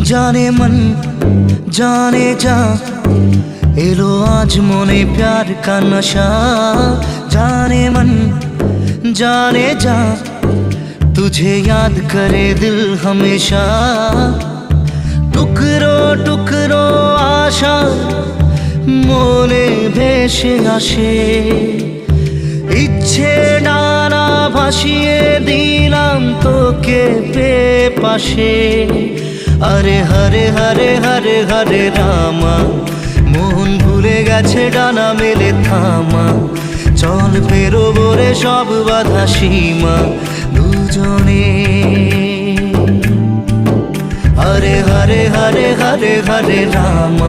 जाने मन जाने जा एलो आज मोने प्यार का नशा। जाने मन जाने जा तुझे याद करे दिल हमेशा। टुकरो टुकरो आशा मोने भेসে আসে, ইচ্ছে ডানা ভাসিয়ে দিলাম তোকে পেয়ে পাশে। আরে হরে হরে হরে হরে রামা, মন ভুলে গেছে ডানা মেলে থামা। চল পেরোবো রে সব বাধা সীমা দুজনে। হরে হরে হরে হরে হরে রামা।